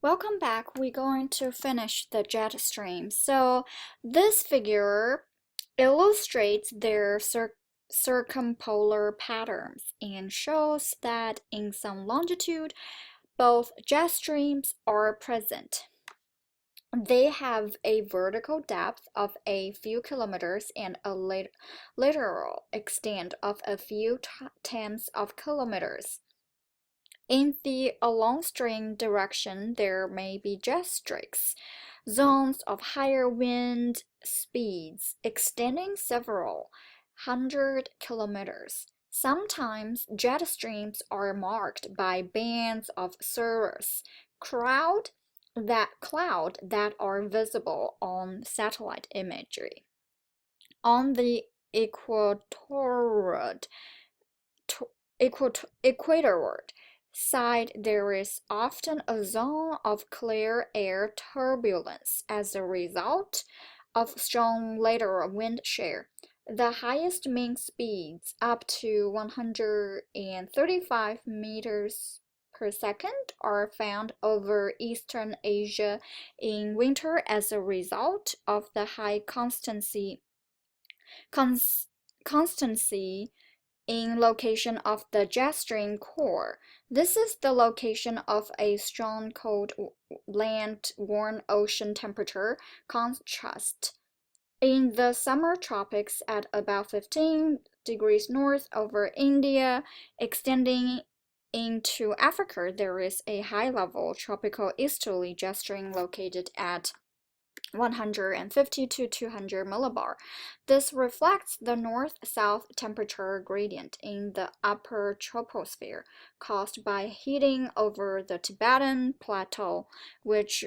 Welcome back. We're going to finish the jet stream. So this figure illustrates their circumpolar patterns and shows that in some longitude, both jet streams are present. They have a vertical depth of a few kilometers and a lateral extent of a few tens of kilometers. In the along-stream direction, there may be jet streaks, zones of higher wind speeds extending several hundred kilometers. Sometimes jet streams are marked by bands of cirrus cloud that are visible on satellite imagery. On the equatorward side, there is often a zone of clear air turbulence as a result of strong lateral wind shear. The highest mean speeds, up to 135 meters per second, are found over eastern Asia in winter as a result of the high constancy in location of the jet stream core. This is the location of a strong cold land-warm ocean temperature contrast. In the summer tropics at about 15 degrees north over India, extending into Africa, there is a high-level tropical easterly jet stream located at 150 to 200 millibar. This reflects the north-south temperature gradient in the upper troposphere caused by heating over the Tibetan Plateau, which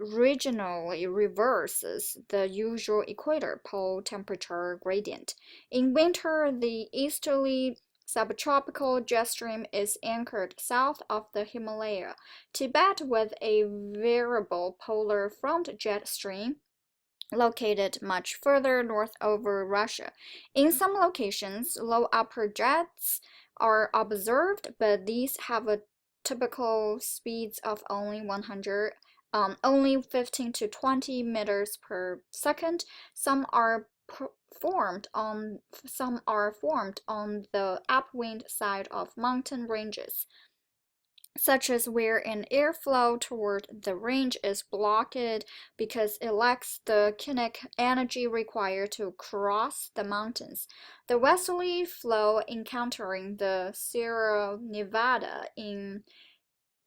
regionally reverses the usual equator pole temperature gradient. In winter, the easterly subtropical jet stream is anchored south of the Himalaya. Tibet, with a variable polar front jet stream, located much further north over Russia. In some locations, low upper jets are observed, but these have a typical speeds of only 15 to 20 meters per second. Some are formed on the upwind side of mountain ranges, such as where an airflow toward the range is blocked because it lacks the kinetic energy required to cross the mountains. The westerly flow encountering the Sierra Nevada in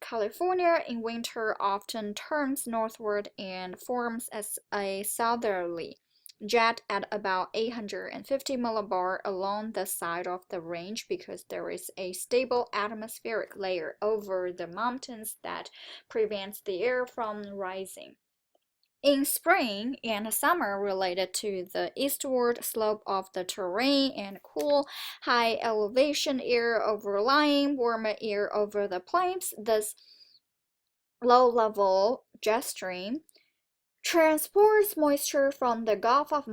California in winter often turns northward and forms as a southerly jet at about 850 millibar along the side of the range because there is a stable atmospheric layer over the mountains that prevents the air from rising. In spring and summer, related to the eastward slope of the terrain and cool, high elevation air overlying warmer air over the plains, this low level jet stream transports moisture from the Gulf of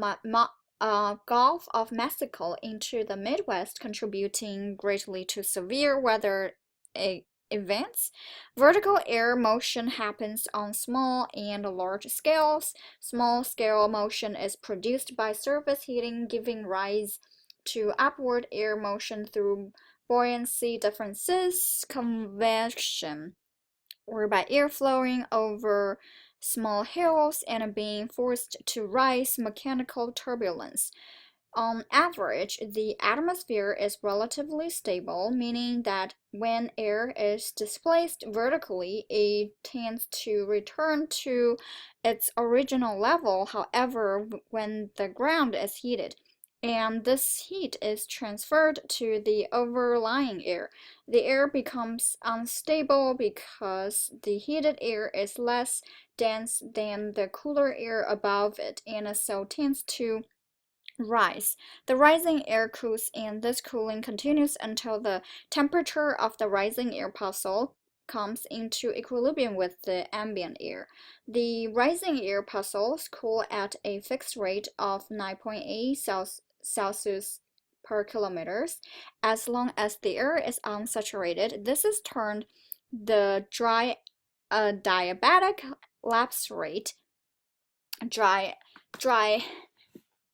Mexico into the Midwest, contributing greatly to severe weather events. Vertical air motion happens on small and large scales. Small scale motion is produced by surface heating, giving rise to upward air motion through buoyancy differences, convection, or by air flowing over small hills and being forced to rise, mechanical turbulence. On average, the atmosphere is relatively stable, meaning that when air is displaced vertically, it tends to return to its original level. However, when the ground is heated, and this heat is transferred to the overlying air, the air becomes unstable because the heated air is less dense than the cooler air above it, and so tends to rise. The rising air cools, and this cooling continues until the temperature of the rising air parcel comes into equilibrium with the ambient air. The rising air parcels cool at a fixed rate of 9.8 Celsius per kilometers. As long as the air is unsaturated, this is termed the dry adiabatic lapse rate. Dry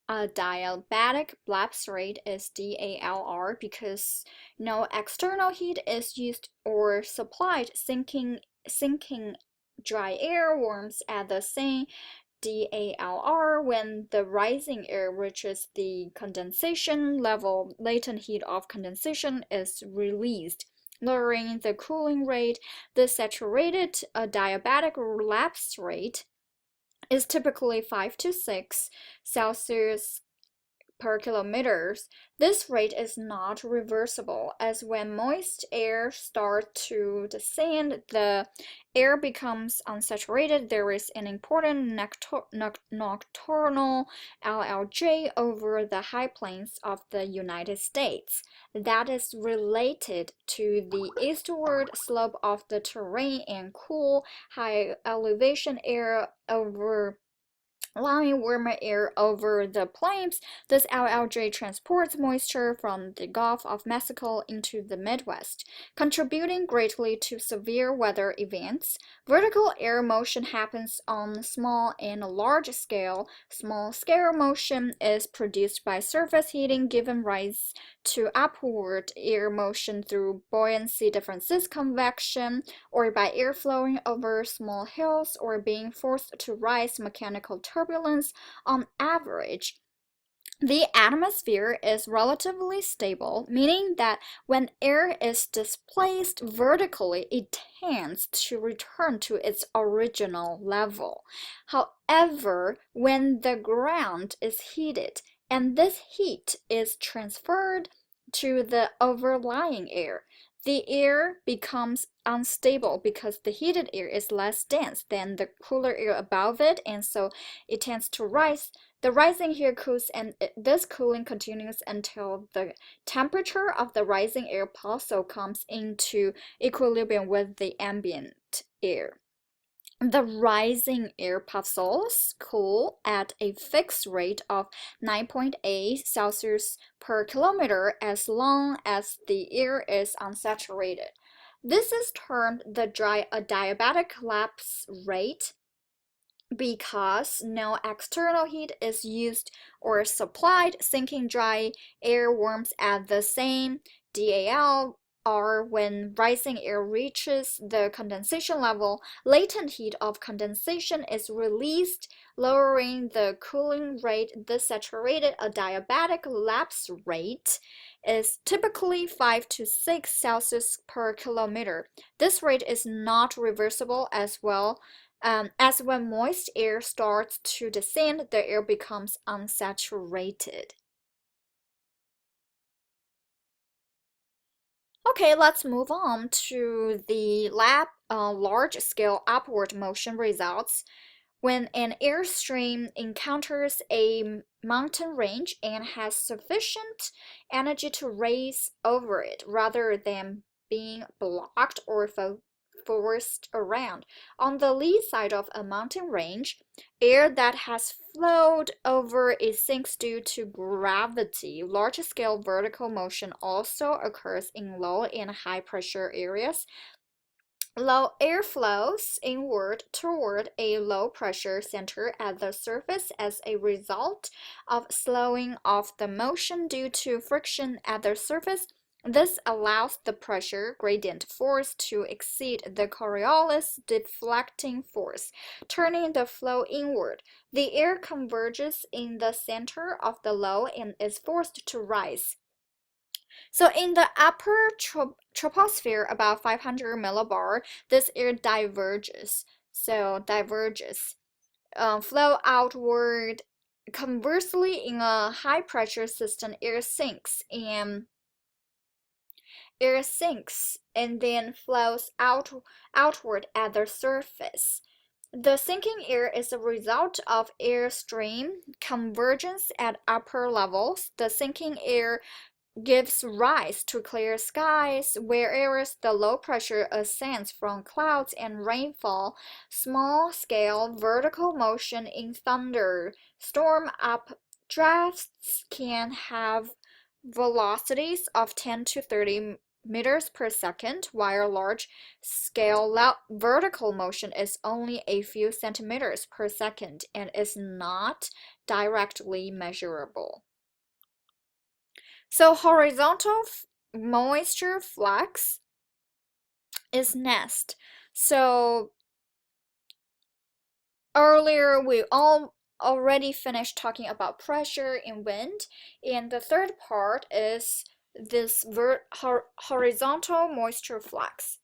Adiabatic lapse rate is DALR because no external heat is used or supplied. Sinking dry air warms at the same DALR. When the rising air reaches the condensation level, latent heat of condensation is released, lowering the cooling rate. The saturated adiabatic lapse rate is typically 5 to 6 Celsius per kilometer. This rate is not reversible, as when moist air starts to descend, the air becomes unsaturated. There is an important nocturnal LLJ over the high plains of the United States that is related to the eastward slope of the terrain and cool, high elevation air over allowing warmer air over the plains. This LLJ transports moisture from the Gulf of Mexico into the Midwest, contributing greatly to severe weather events. Vertical air motion happens on small and large scale. Small scale motion is produced by surface heating, giving rise to upward air motion through buoyancy differences, convection, or by air flowing over small hills or being forced to rise, mechanical turbulence. On average, the atmosphere is relatively stable, meaning that when air is displaced vertically, it tends to return to its original level. However, when the ground is heated and this heat is transferred to the overlying air, the air becomes unstable because the heated air is less dense than the cooler air above it, and so it tends to rise. The rising air cools, and this cooling continues until the temperature of the rising air also comes into equilibrium with the ambient air. The rising air particles cool at a fixed rate of 9.8 Celsius per kilometer as long as the air is unsaturated. This is termed the adiabatic lapse rate because no external heat is used or supplied. Sinking dry air warms at the same DAL are when rising air reaches the condensation level. Latent heat of condensation is released, lowering the cooling rate. The saturated adiabatic lapse rate is typically 5 to 6 Celsius per kilometer. This rate is not reversible as well. As when moist air starts to descend, the air becomes unsaturated. Okay, let's move on to the large-scale upward motion results. When an airstream encounters a mountain range and has sufficient energy to race over it rather than being blocked or forced around. On the lee side of a mountain range, air that has flowed over it sinks due to gravity. Large-scale vertical motion also occurs in low and high-pressure areas. Low air flows inward toward a low-pressure center at the surface as a result of slowing of the motion due to friction at the surface. This allows the pressure gradient force to exceed the Coriolis deflecting force, turning the flow inward. The air converges in the center of the low and is forced to rise. So in the upper troposphere, about 500 millibar, this air diverges. Flow outward. Conversely, in a high pressure system, air sinks and then flows outward at the surface. The sinking air is a result of airstream convergence at upper levels. The sinking air gives rise to clear skies, whereas the low pressure ascends from clouds and rainfall. Small-scale vertical motion in thunderstorm updrafts can have velocities of 10 to 30 meters per second, while large-scale vertical motion is only a few centimeters per second and is not directly measurable. So horizontal moisture flux is next. So earlier we already finished talking about pressure and wind, and the third part is this horizontal moisture flux.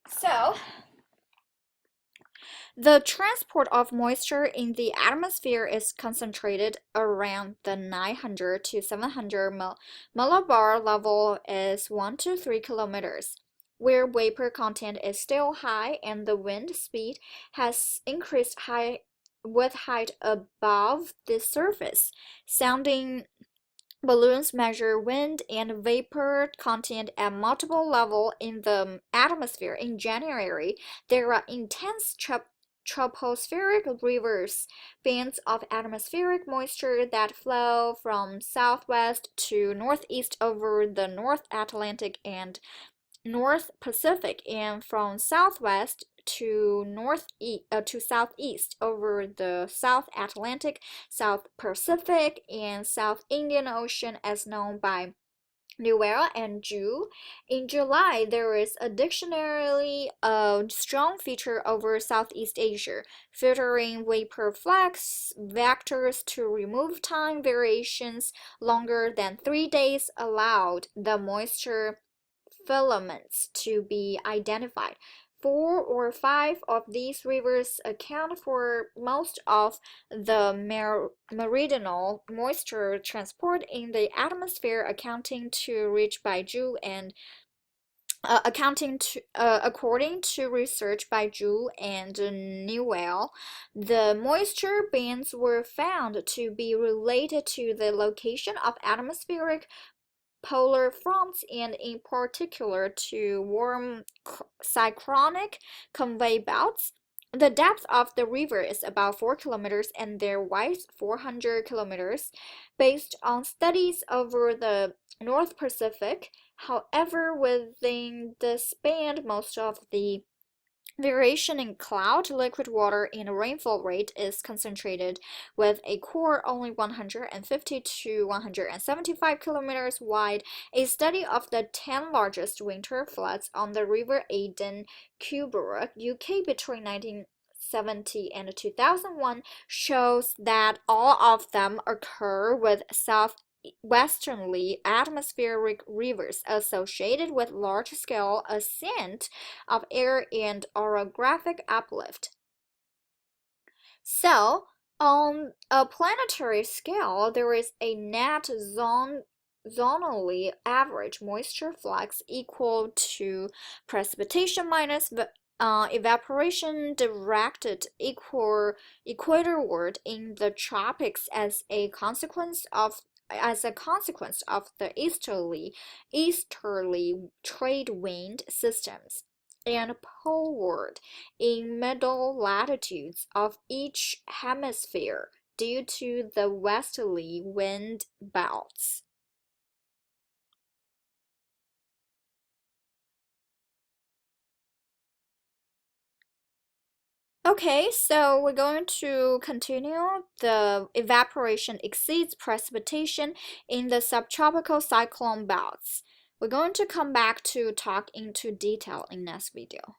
So the transport of moisture in the atmosphere is concentrated around the 900 to 700 millibar level is 1 to 3 kilometers, where vapor content is still high and the wind speed has increased with height above the surface. Sounding balloons measure wind and vapor content at multiple levels in the atmosphere. In January, there are intense tropospheric rivers, bands of atmospheric moisture that flow from southwest to northeast over the North Atlantic and North Pacific, and from southwest to southeast over the South Atlantic, South Pacific, and South Indian Ocean, as known by Newell and Zhu. In July, there is additionally a strong feature over Southeast Asia, filtering vapor flux vectors to remove time variations longer than 3 days allowed the moisture filaments to be identified. 4 or 5 of these rivers account for most of the meridional moisture transport in the atmosphere, accounting to reach by Zhu and according to research by Zhu and Newell, the moisture bands were found to be related to the location of atmospheric polar fronts and in particular to warm cyclonic conveyor belts. The depth of the river is about 4 kilometers and their width 400 kilometers, based on studies over the North Pacific. However, within this band, most of the variation in cloud, liquid water, and rainfall rate is concentrated, with a core only 150 to 175 kilometers wide. A study of the 10 largest winter floods on the River Aden, Cuba, UK between 1970 and 2001 shows that all of them occur with southwesterly atmospheric rivers associated with large-scale ascent of air and orographic uplift. So, on a planetary scale, there is a net zonally average moisture flux equal to precipitation minus evaporation directed equatorward in the tropics as a consequence of the easterly trade wind systems, and poleward in middle latitudes of each hemisphere due to the westerly wind belts. Okay, so we're going to continue. The evaporation exceeds precipitation in the subtropical cyclone belts. We're going to come back to talk into detail in next video.